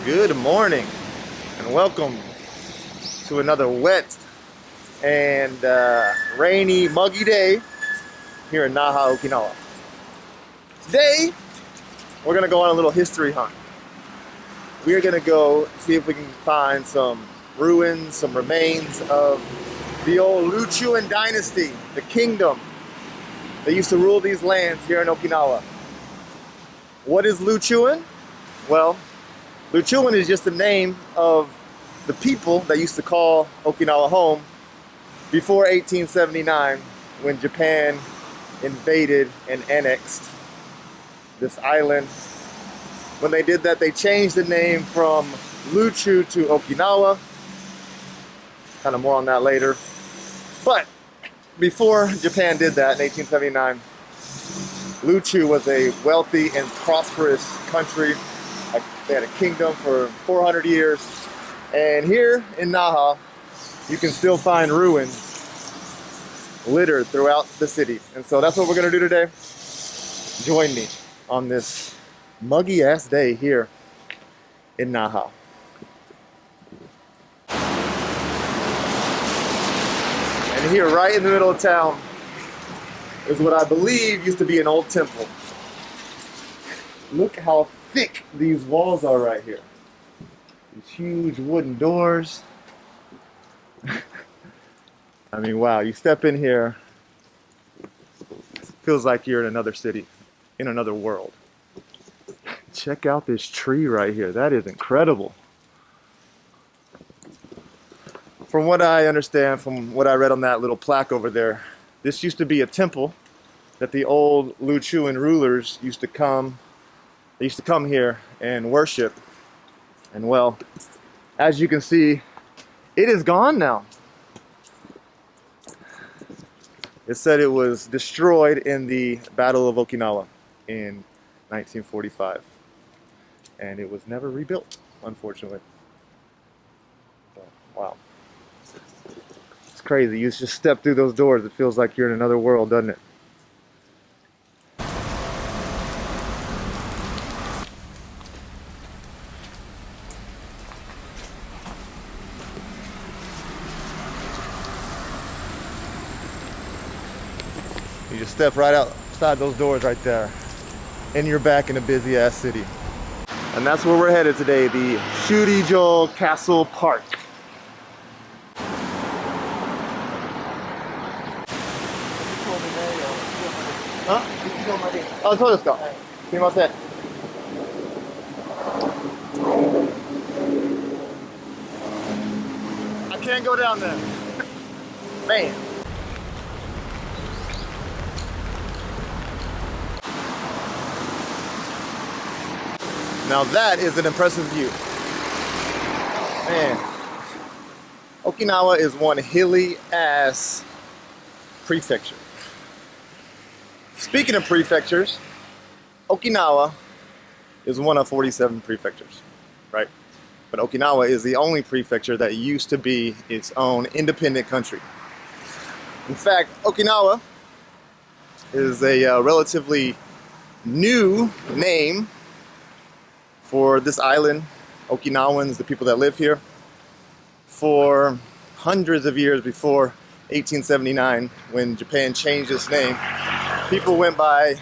Good morning and welcome to another wet and rainy, muggy day here in Naha, Okinawa. Today, we're gonna go on a little history hunt. We're gonna go see if we can find some ruins, some remains of the old LewChuan dynasty, the kingdom that used to rule these lands here in Okinawa. What is LewChuan? Well, LewChuan is just the name of the people that used to call Okinawa home before 1879, when Japan invaded and annexed this island. When they did that, they changed the name from LewChuu to Okinawa. Kind of more on that later. But before Japan did that in 1879, LewChuu was a wealthy and prosperous country. They had a kingdom for 400 years. And here in Naha, you can still find ruins littered throughout the city. And so that's what we're gonna do today. Join me on this muggy ass day here in Naha. And here right in the middle of town is what I believe used to be an old temple. Look how thick these walls are right here. These huge wooden doors. I mean, wow, you step in here, it feels like you're in another city, in another world. Check out this tree right here. That is incredible. From what I understand, from what I read on that little plaque over there, this used to be a temple that the old LewChuan rulers used to come. They used to come here and worship. And well, as you can see, it is gone now. It said it was destroyed in the Battle of Okinawa in 1945. And it was never rebuilt, unfortunately. So, wow. It's crazy. You just step through those doors, it feels like you're in another world, doesn't it? You just step right outside those doors right there, and you're back in a busy ass city. And that's where we're headed today, the Shurijo Castle Park. Huh? Oh, so desu ka? Sumimasen. I can't go down there. Man. Now that is an impressive view. Man, Okinawa is one hilly ass prefecture. Speaking of prefectures, Okinawa is one of 47 prefectures, right? But Okinawa is the only prefecture that used to be its own independent country. In fact, Okinawa is a relatively new name for this island. Okinawans, the people that live here. For hundreds of years before 1879, when Japan changed its name, people went by,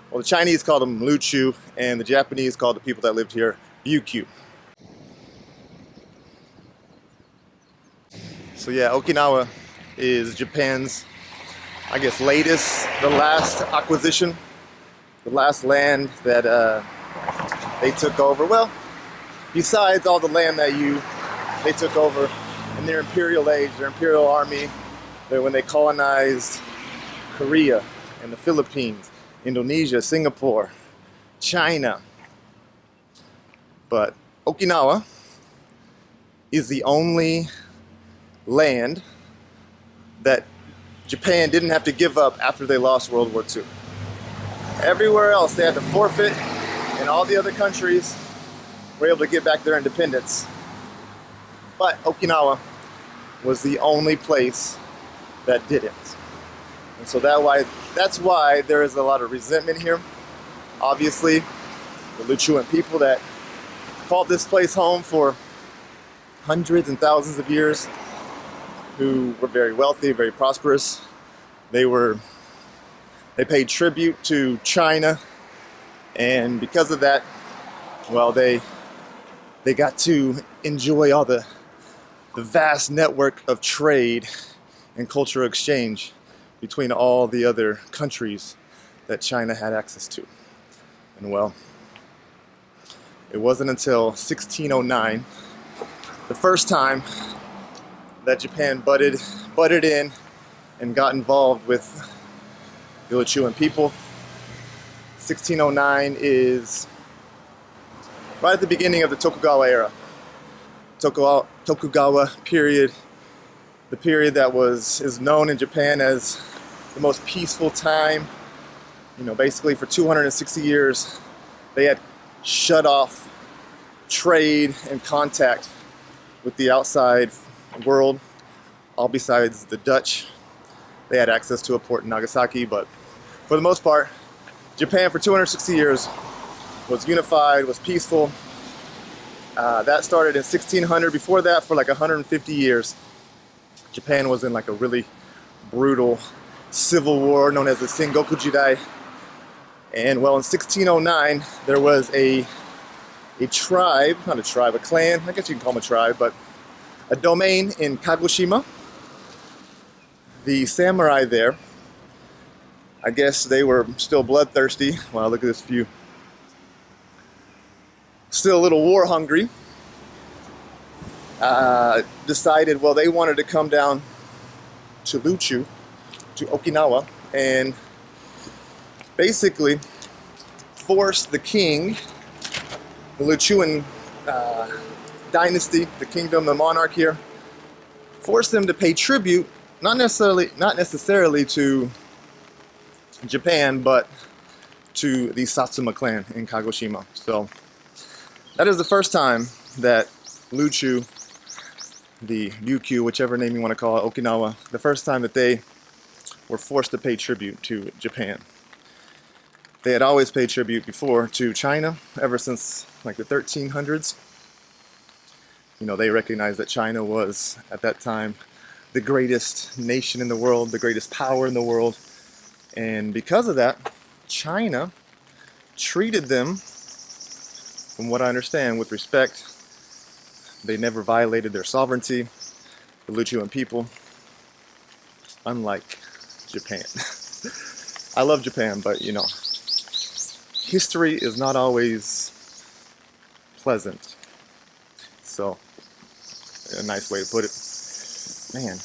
well, the Chinese called them LewChuu, and the Japanese called the people that lived here Ryuukyuuan. So yeah, Okinawa is Japan's, I guess, the last acquisition, the last land that they took over. Well, besides all the land that they took over in their imperial age, their imperial army, when they colonized Korea and the Philippines, Indonesia, Singapore, China. But Okinawa is the only land that Japan didn't have to give up after they lost World War II. Everywhere else they had to forfeit, and all the other countries were able to get back their independence. But Okinawa was the only place that didn't. And so that's why there is a lot of resentment here. Obviously, the LewChuan people that called this place home for hundreds and thousands of years, who were very wealthy, very prosperous. They paid tribute to China, and because of that, well, they got to enjoy all the vast network of trade and cultural exchange between all the other countries that China had access to. And well, it wasn't until 1609, the first time that Japan butted in and got involved with the LewChuan people. 1609 is right at the beginning of the Tokugawa era. Tokugawa period, the period that is known in Japan as the most peaceful time. Basically for 260 years, they had shut off trade and contact with the outside world, all besides the Dutch. They had access to a port in Nagasaki, but for the most part, Japan for 260 years was unified, was peaceful. That started in 1600. Before that, for like 150 years, Japan was in like a really brutal civil war known as the Sengoku Jidai. And well, in 1609, there was a tribe, not a tribe, a clan, I guess you can call them a tribe, but a domain in Kagoshima. The samurai there, I guess they were still bloodthirsty. Wow, look at this view. Still a little war hungry. Decided, well, they wanted to come down to Ryukyuuan, to Okinawa, and basically forced the king, the LewChuan dynasty, the kingdom, the monarch here, forced them to pay tribute, not necessarily to Japan, but to the Satsuma clan in Kagoshima. So that is the first time that LewChuan, the Ryukyuuan, whichever name you want to call it, Okinawa, the first time that they were forced to pay tribute to Japan. They had always paid tribute before to China, ever since like the 1300s. They recognized that China was, at that time, the greatest nation in the world, the greatest power in the world. And because of that, China treated them, from what I understand, with respect. They never violated their sovereignty, the LewChuan people, unlike Japan. I love Japan, but history is not always pleasant. So, a nice way to put it. Man,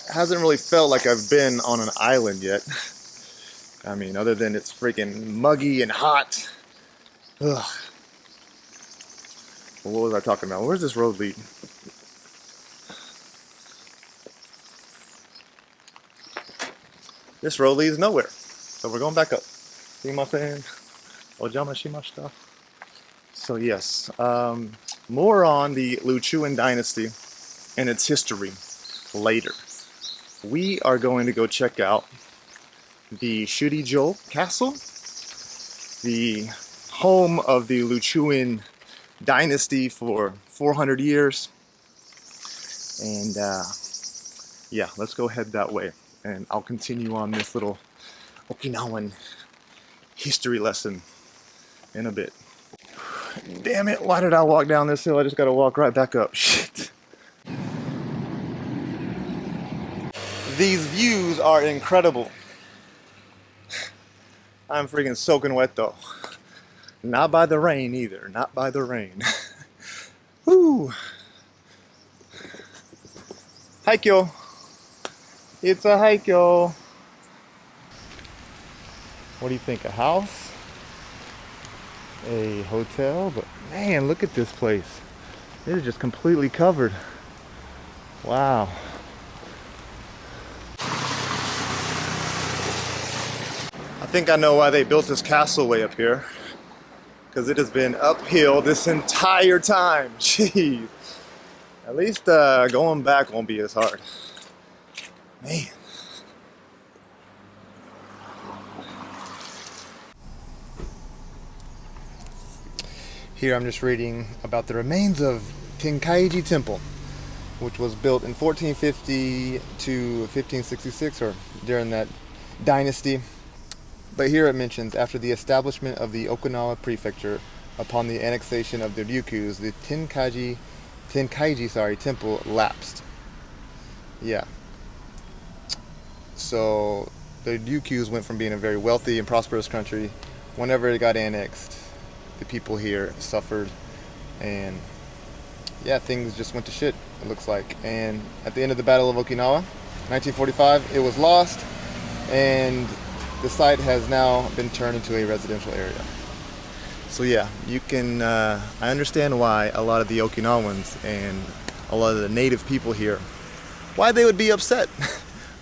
it hasn't really felt like I've been on an island yet. I mean, other than it's freaking muggy and hot. Ugh. Well, what was I talking about? Where's this road lead? This road leads nowhere. So we're going back up. Sumimasen. Ojama shimashita. So yes, more on the LewChuan dynasty and its history later. We are going to go check out the Shurijo Castle, the home of the LewChuan dynasty for 400 years. And yeah, let's go head that way. And I'll continue on this little Okinawan history lesson in a bit. Damn it, why did I walk down this hill? I just gotta walk right back up. Shit. These views are incredible. I'm freaking soaking wet though. Not by the rain either, not by the rain. Woo! Haikyo! It's a haikyo! What do you think, a house? A hotel? But man, look at this place. It is just completely covered. Wow. I think I know why they built this castle way up here. Because it has been uphill this entire time. Jeez. At least going back won't be as hard. Man. Here I'm just reading about the remains of Tenkaiji Temple, which was built in 1450 to 1566, or during that dynasty. But here it mentions, after the establishment of the Okinawa prefecture, upon the annexation of the Ryukyus, the Tenkaiji temple lapsed. Yeah. So the Ryukyus went from being a very wealthy and prosperous country. Whenever it got annexed, the people here suffered, and yeah, things just went to shit, it looks like. And at the end of the Battle of Okinawa, 1945, it was lost, and the site has now been turned into a residential area. So yeah, you can, I understand why a lot of the Okinawans and a lot of the native people here, why they would be upset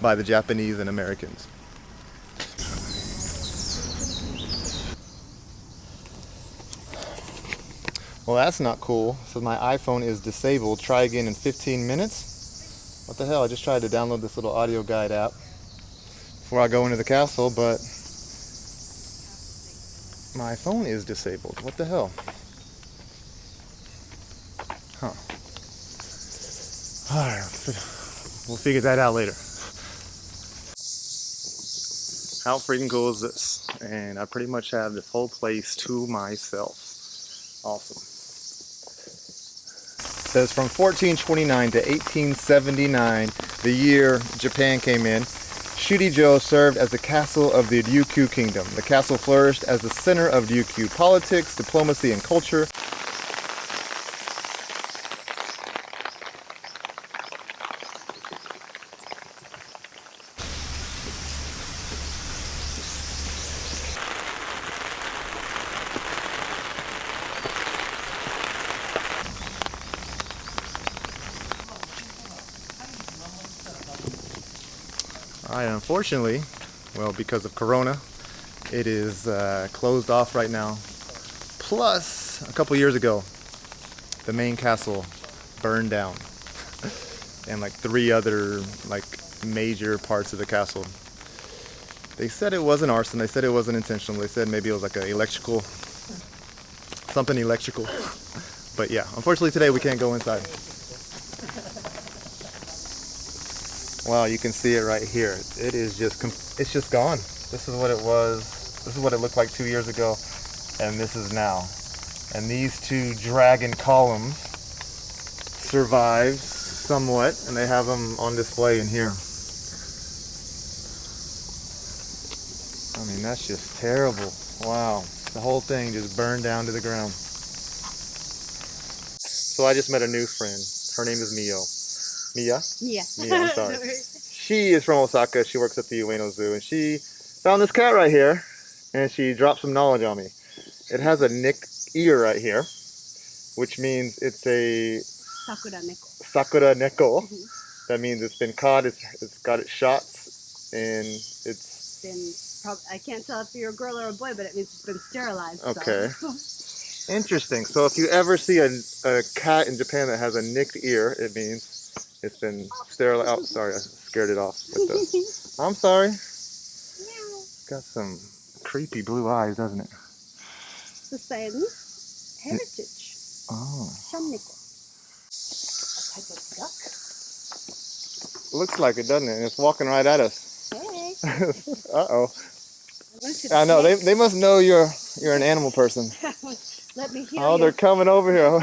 by the Japanese and Americans. Well, that's not cool. So my iPhone is disabled. Try again in 15 minutes. What the hell? I just tried to download this little audio guide app before I go into the castle, but my phone is disabled. What the hell? Huh. Alright, we'll figure that out later. How freaking cool is this? And I pretty much have this whole place to myself. Awesome. It says from 1429 to 1879, the year Japan came in, Shurijo served as the castle of the Ryukyu kingdom. The castle flourished as the center of Ryukyu politics, diplomacy, and culture. Unfortunately, well, because of Corona, it is closed off right now. Plus, a couple years ago, the main castle burned down, and like 3 other major parts of the castle. They said it wasn't arson. They said it wasn't intentional. They said maybe it was like something electrical. But yeah, unfortunately today we can't go inside. Wow, you can see it right here. It is it's just gone. This is what it was. This is what it looked like 2 years ago, and this is now. And these 2 dragon columns survived somewhat, and they have them on display in here. I mean, that's just terrible. Wow, the whole thing just burned down to the ground. So I just met a new friend. Her name is Mio. Mia? Yeah. Mia, I'm sorry. She is from Osaka. She works at the Ueno Zoo, and she found this cat right here, and she dropped some knowledge on me. It has a nicked ear right here, which means it's a Sakura neko. Sakura neko. That means it's been caught, it's got its shots, and it's been, I can't tell if you're a girl or a boy, but it means it's been sterilized. Okay. So. Interesting. So if you ever see a cat in Japan that has a nicked ear, it means it's been sterilized. Oh, sorry, I scared it off. I'm sorry. It's got some creepy blue eyes, doesn't it? The Siamese heritage. Oh. Shamniko. A type of duck. Looks like it, doesn't it? And it's walking right at us. Hey. Uh-oh. I know, they must know you're an animal person. Let me hear Oh, they're coming over here.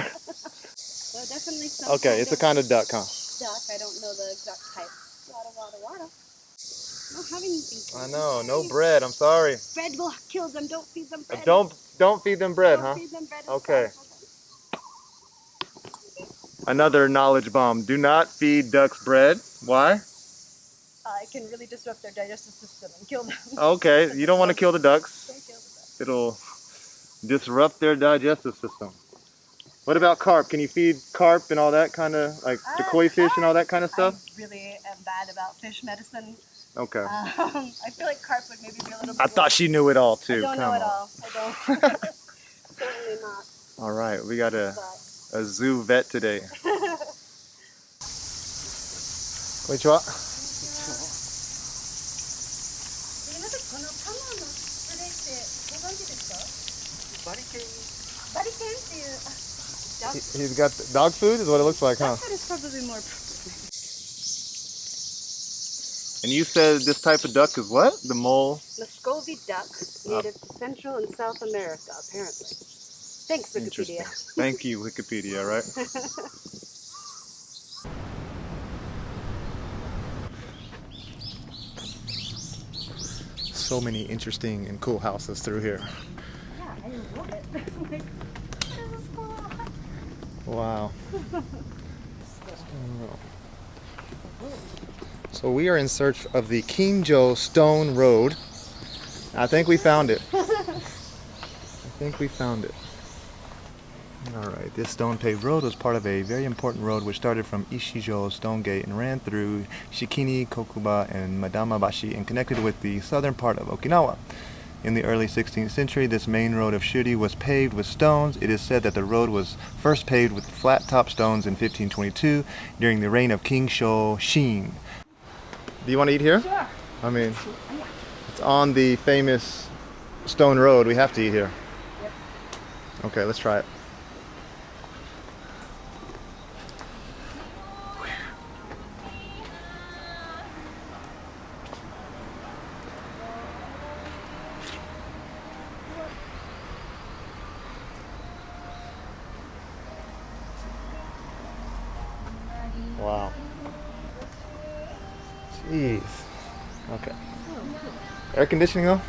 So definitely some okay, it's a kind of duck, huh? Duck. I don't know the exact type. Wada. I don't have anything. I know, no bread. I'm sorry. Bread will kill them. Don't feed them bread. Don't feed them bread, don't huh? Feed them bread. Okay. Another knowledge bomb. Do not feed ducks bread. Why? It can really disrupt their digestive system and kill them. Okay, you don't want to kill the ducks. Don't kill the ducks. It'll disrupt their digestive system. What about carp? Can you feed carp and all that kind of, like the koi fish and all that kind of stuff? I really am bad about fish medicine. Okay. I feel like carp would maybe be a little bit I thought she knew it all too. I don't know it all. I don't. Certainly not. All right, we got a zoo vet today. Konnichiwa. He's got dog food is what it looks like, huh? That is probably more. And you said this type of duck is what? The mole? Muscovy duck, native to Central and South America, apparently. Thanks, Wikipedia. Thank you, Wikipedia, right? So many interesting and cool houses through here. Yeah, I love it. Like, this is cool. Wow. So we are in search of the Kinjo Stone Road. I think we found it. Alright, this stone paved road was part of a very important road which started from Ishijo Stone Gate and ran through Shikini, Kokuba, and Madamabashi and connected with the southern part of Okinawa. In the early 16th century, this main road of Shuri was paved with stones. It is said that the road was first paved with flat-top stones in 1522 during the reign of King Shoshin. Do you want to eat here? Sure. I mean, it's on the famous stone road. We have to eat here. Yep. Okay, let's try it. Wow. Jeez. Okay. Air conditioning though?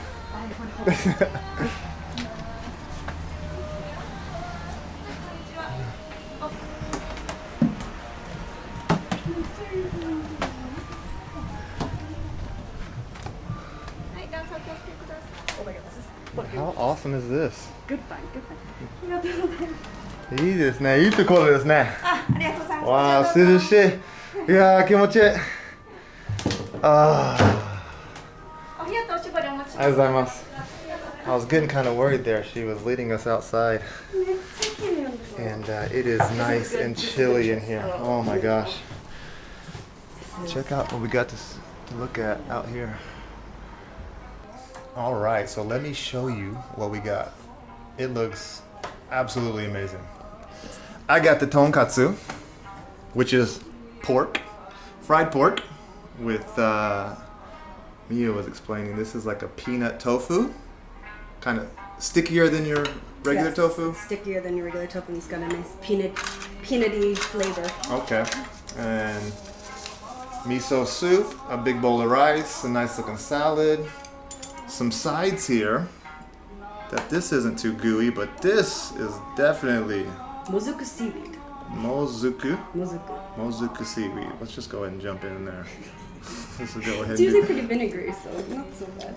How awesome is this? Good fun, good fun. いいですね。いいところですね。ありがとうございます。わあ、涼しい。いやー、気持ちいい。ああ。ありがとう、おしぼりお持ち。ありがとうございます。I was getting kind of worried there. She was leading us outside. And it is nice and chilly in here. Oh my gosh. Check out what we got to look at out here. All right, so let me show you what we got. It looks absolutely amazing. I got the tonkatsu, which is pork, fried pork with, Mia was explaining, this is like a peanut tofu, kind of stickier than your regular tofu. Stickier than your regular tofu. It's got a nice peanutty flavor. Okay, and miso soup, a big bowl of rice, a nice looking salad, some sides here. That this isn't too gooey, but this is definitely Mozuku seaweed. Mozuku seaweed. Let's just go ahead and jump in there. Let's go ahead. It's usually pretty vinegary, so not so bad.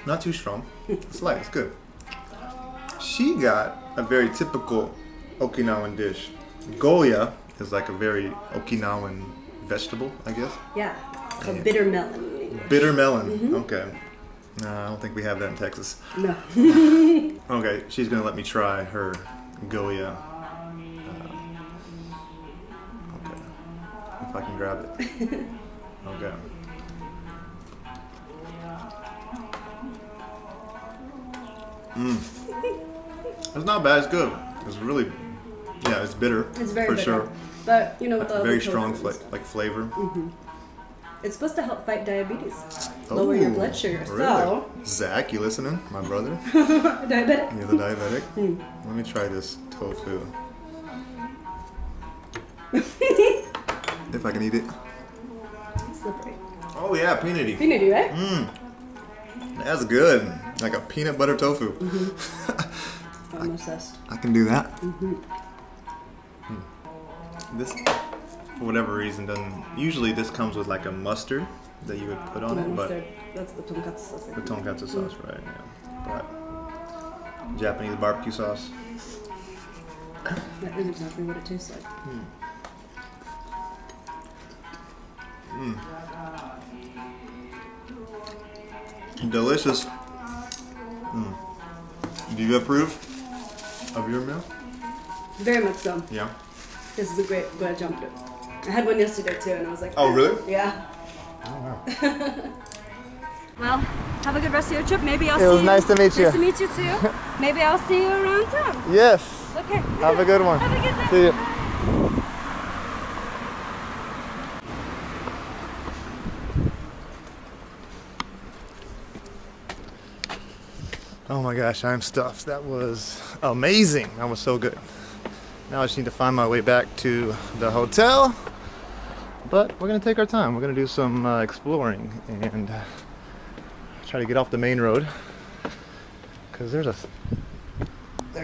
Not too strong. It's light. It's good. She got a very typical Okinawan dish. Goya is like a very Okinawan vegetable, I guess. Yeah, it's called bitter melon in English. Bitter melon. Okay. I don't think we have that in Texas. No. Okay, she's gonna let me try her Goya. Okay, if I can grab it. Okay. It's not bad. It's good. It's really, yeah, it's bitter. It's very for bitter. sure. But you know, with the Very strong flavor. It's supposed to help fight diabetes, lower your blood sugar. Really? So, Zach, you listening? My brother? diabetic. You're the diabetic? Let me try this tofu. If I can eat it. It's slippery. Oh yeah, peanutty. Peanutty, right? That's good. Like a peanut butter tofu. I'm obsessed. I can do that. This, for whatever reason, doesn't. Usually this comes with like a mustard that you would put on it, but that's the tonkatsu sauce. the tonkatsu sauce, right? Yeah. But Japanese barbecue sauce. That is exactly what it tastes like. Delicious. Do you approve of your meal? Very much so. Yeah. This is a great jump. I had one yesterday too, and I was like, Oh really? yeah. Oh wow. Well, Have a good rest of your trip. Maybe I'll see It you. was nice to meet you. Nice to meet you too. Maybe I'll see you around town. Yes. Okay. Have a good one. Have a good day. See you. Oh my gosh, I'm stuffed. That was amazing. That was so good. Now I just need to find my way back to the hotel. But we're gonna take our time. We're gonna do some exploring and try to get off the main road, because there's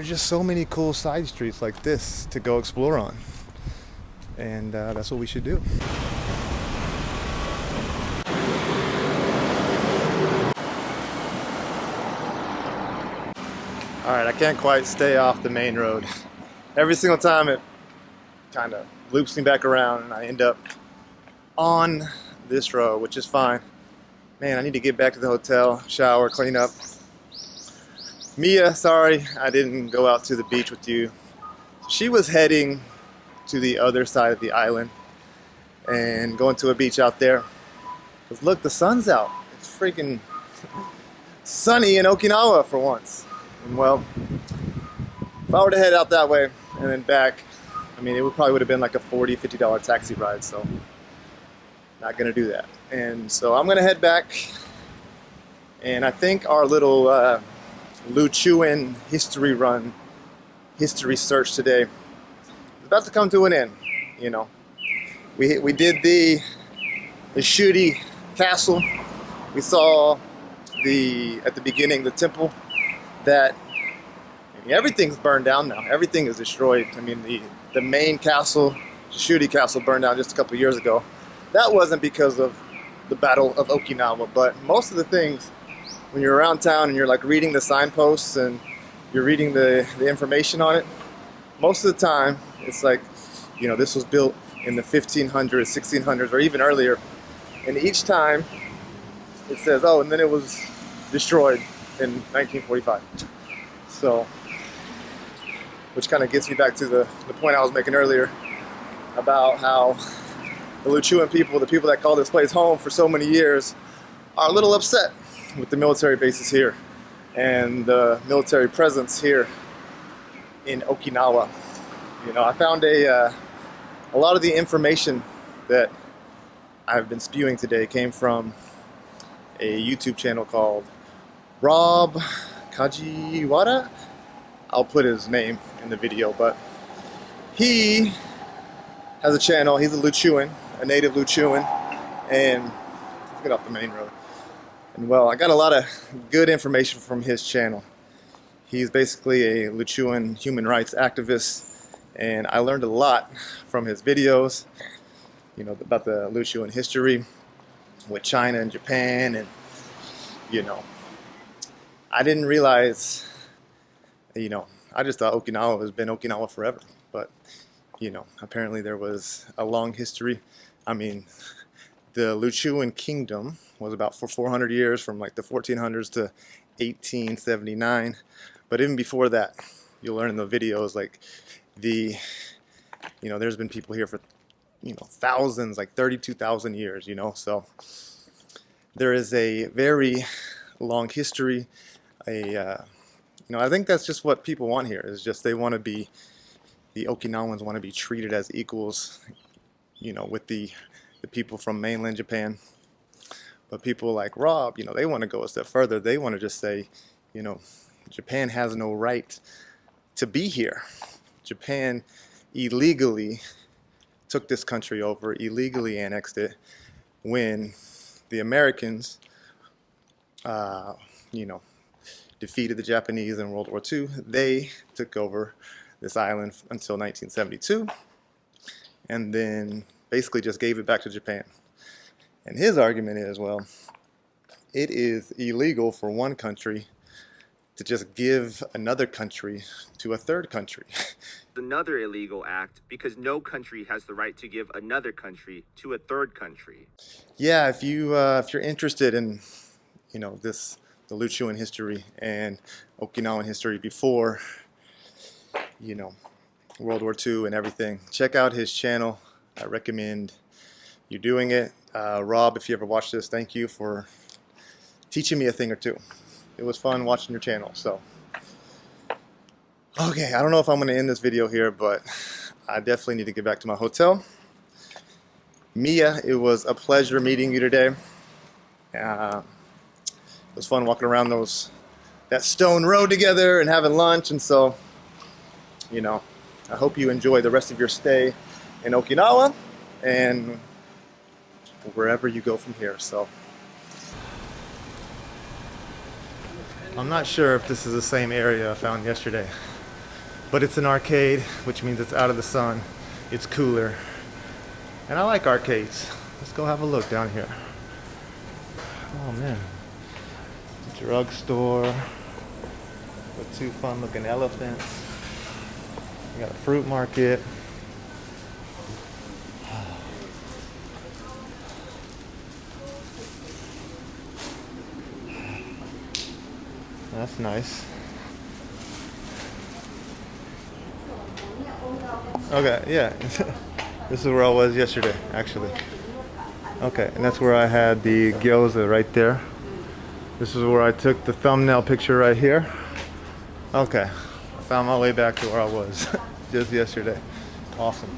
just so many cool side streets like this to go explore on, and that's what we should do. All right, I can't quite stay off the main road. Every single time it kind of loops me back around and I end up on this road, which is fine. Man, I need to get back to the hotel, shower, clean up. Mia, sorry I didn't go out to the beach with you. She was heading to the other side of the island and going to a beach out there. Because look, the sun's out. It's freaking sunny in Okinawa for once. And well, if I were to head out that way and then back, I mean, it probably would have been like a $40, $50 taxi ride, so not gonna do that. And so I'm gonna head back, and I think our little LewChuan history search today is about to come to an end. You know, we did the Shurijo Castle. We saw at the beginning the temple that, I mean, everything's burned down now. Everything is destroyed. I mean, the main castle, the Shurijo Castle, burned down just a couple years ago. That wasn't because of the Battle of Okinawa, but most of the things, when you're around town and you're like reading the signposts and you're reading the information on it, most of the time it's like, you know, this was built in the 1500s, 1600s, or even earlier. And each time it says, oh, and then it was destroyed in 1945. So, which kind of gets me back to the point I was making earlier about how the LewChuan people, the people that call this place home for so many years, are a little upset with the military bases here and the military presence here in Okinawa. You know, I found a lot of the information that I've been spewing today came from a YouTube channel called Rob Kajiwara. I'll put his name in the video, but he has a channel. He's a LewChuan, a native LewChuan, and let's get off the main road. And well, I got a lot of good information from his channel. He's basically a LewChuan human rights activist, and I learned a lot from his videos, you know, about the LewChuan history with China and Japan. And you know, I didn't realize, you know, I just thought Okinawa has been Okinawa forever, but you know, apparently there was a long history. I mean, the LewChuan kingdom was about for 400 years, from like the 1400s to 1879. But even before that, you'll learn in the videos, like you know, there's been people here for, you know, thousands, like 32,000 years, you know. So there is a very long history. You know, I think that's just what people want here, is just they want to be, the Okinawans want to be treated as equals, you know, with the people from mainland Japan. But people like Rob, you know, they want to go a step further. They want to just say, you know, Japan has no right to be here. Japan illegally took this country over, illegally annexed it, when the Americans, you know, defeated the Japanese in World War II. They took over this island until 1972, and then basically just gave it back to Japan. And his argument is, well, it is illegal for one country to just give another country to a third country. Another illegal act because no country has the right to give another country to a third country. Yeah, if you're interested in, you know, the LewChuan history and Okinawan history before, you know, World War II and everything, check out his channel. I recommend you doing it. Rob, if you ever watch this, thank you for teaching me a thing or two. It was fun watching your channel. So, okay, I don't know if I'm going to end this video here, but I definitely need to get back to my hotel. Mia, it was a pleasure meeting you today. It was fun walking around that stone road together and having lunch, and so, you know, I hope you enjoy the rest of your stay in Okinawa and wherever you go from here. So, I'm not sure if this is the same area I found yesterday, but it's an arcade, which means it's out of the sun, it's cooler, and I like arcades. Let's go have a look down here. Oh man, drugstore with two fun looking elephants. We got a fruit market. That's nice. Okay, yeah. This is where I was yesterday, actually. Okay, and that's where I had the gyoza right there. This is where I took the thumbnail picture right here. Okay, I found my way back to where I was just yesterday. Awesome.